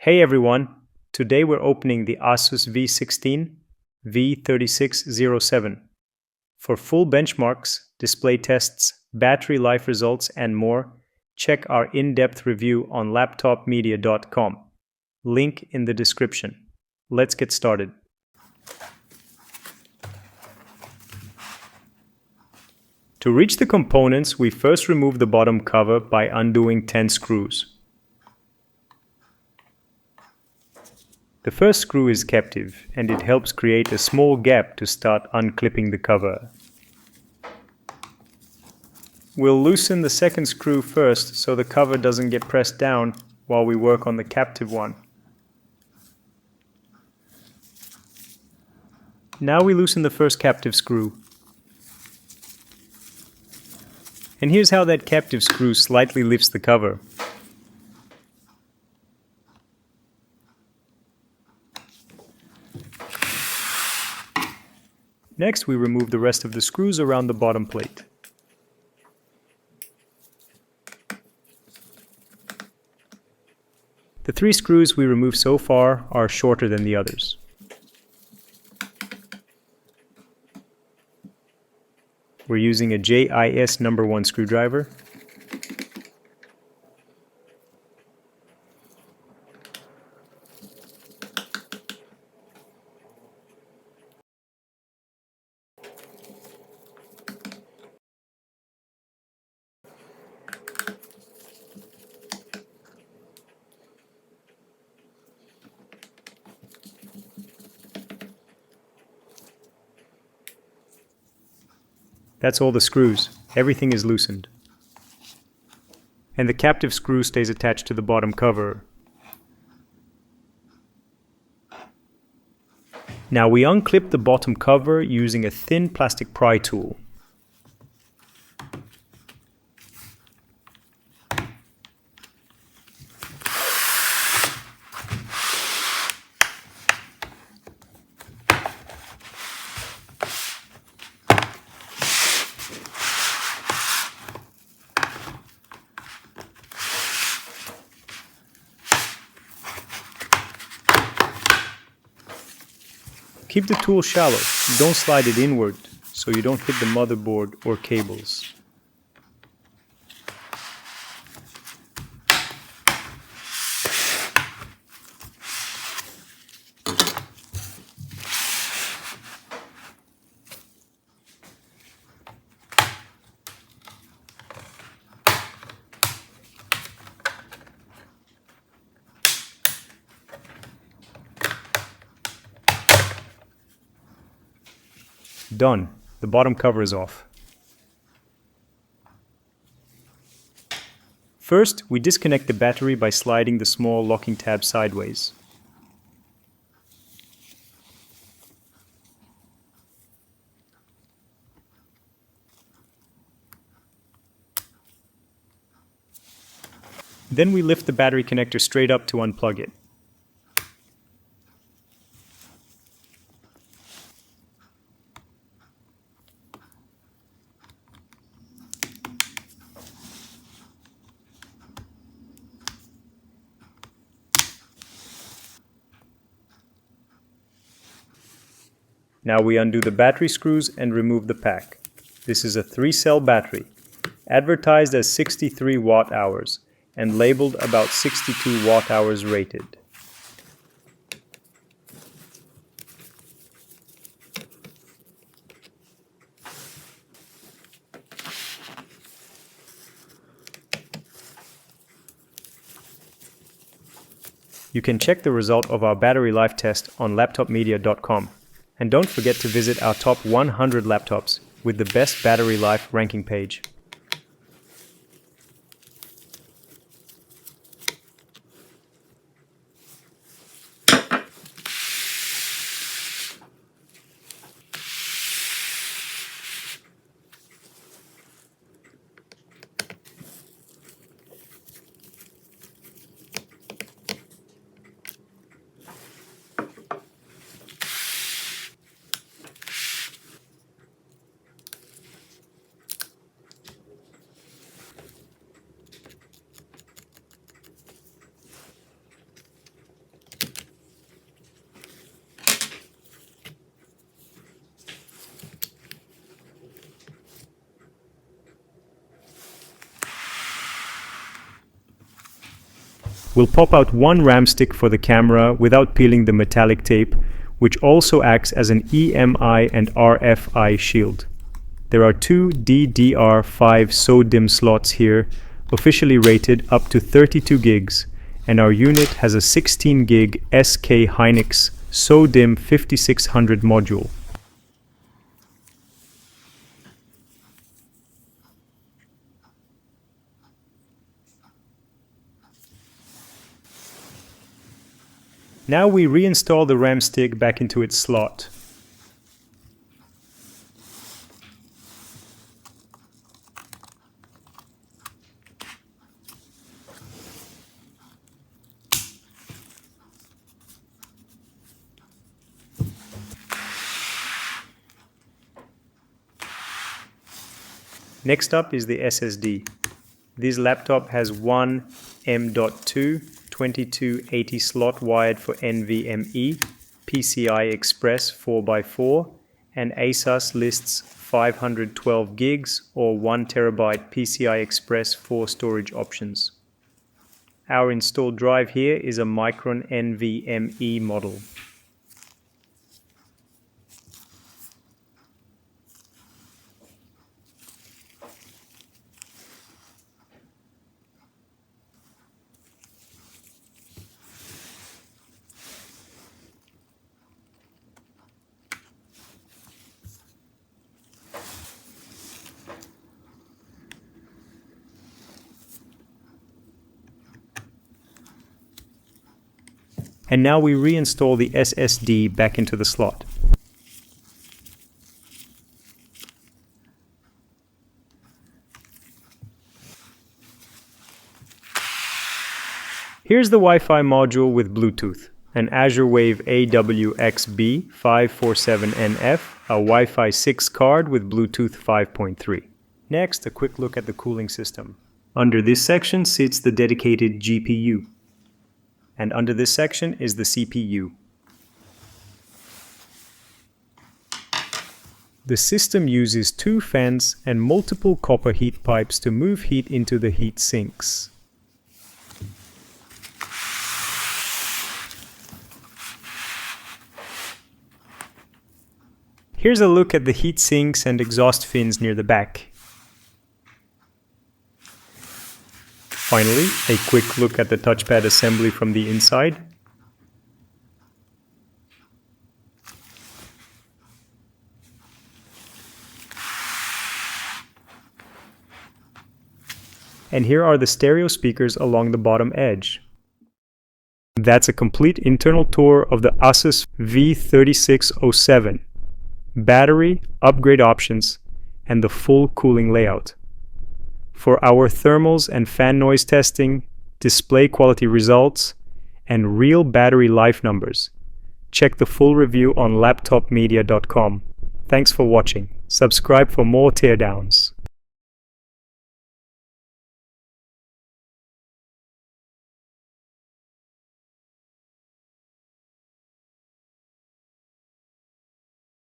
Hey everyone, today we're opening the ASUS V16 V3607. For full benchmarks, display tests, battery life results, and more, check our in-depth review on LaptopMedia.com. Link in the description. Let's get started. To reach the components, we first remove the bottom cover by undoing 10 screws. The first screw is captive, and it helps create a small gap to start unclipping the cover. We'll loosen the second screw first so the cover doesn't get pressed down while we work on the captive one. Now we loosen the first captive screw. And here's how that captive screw slightly lifts the cover. Next, we remove the rest of the screws around the bottom plate. The 3 screws we removed so far are shorter than the others. We're using a JIS number 1 screwdriver. That's all the screws. Everything is loosened. And the captive screw stays attached to the bottom cover. Now we unclip the bottom cover using a thin plastic pry tool. Keep the tool shallow, don't slide it inward so you don't hit the motherboard or cables. Done. The bottom cover is off. First, we disconnect the battery by sliding the small locking tab sideways. Then we lift the battery connector straight up to unplug it. Now we undo the battery screws and remove the pack. This is a 3-cell battery, advertised as 63 watt-hours and labeled about 62 watt-hours rated. You can check the result of our battery life test on LaptopMedia.com. And don't forget to visit our top 100 laptops with the best battery life ranking page. We'll pop out one RAM stick for the camera without peeling the metallic tape, which also acts as an EMI and RFI shield. There are two DDR5 SODIMM slots here, officially rated up to 32 gigs, and our unit has a 16 gig SK Hynix SODIMM 5600 module. Now we reinstall the RAM stick back into its slot. Next up is the SSD. This laptop has one M.2 2280 slot wired for NVMe, PCI Express 4x4, and ASUS lists 512 gigs or 1 terabyte PCI Express 4 storage options. Our installed drive here is a Micron NVMe model. And now we reinstall the SSD back into the slot. Here's the Wi-Fi module with Bluetooth, an Azure Wave AWXB547NF, a Wi-Fi 6 card with Bluetooth 5.3. Next, a quick look at the cooling system. Under this section sits the dedicated GPU. And under this section is the CPU. The system uses 2 fans and multiple copper heat pipes to move heat into the heat sinks. Here's a look at the heat sinks and exhaust fins near the back. Finally, a quick look at the touchpad assembly from the inside. And here are the stereo speakers along the bottom edge. That's a complete internal tour of the ASUS V3607, battery, upgrade options, and the full cooling layout. For our thermals and fan noise testing, display quality results, and real battery life numbers, check the full review on LaptopMedia.com. Thanks for watching. Subscribe for more teardowns.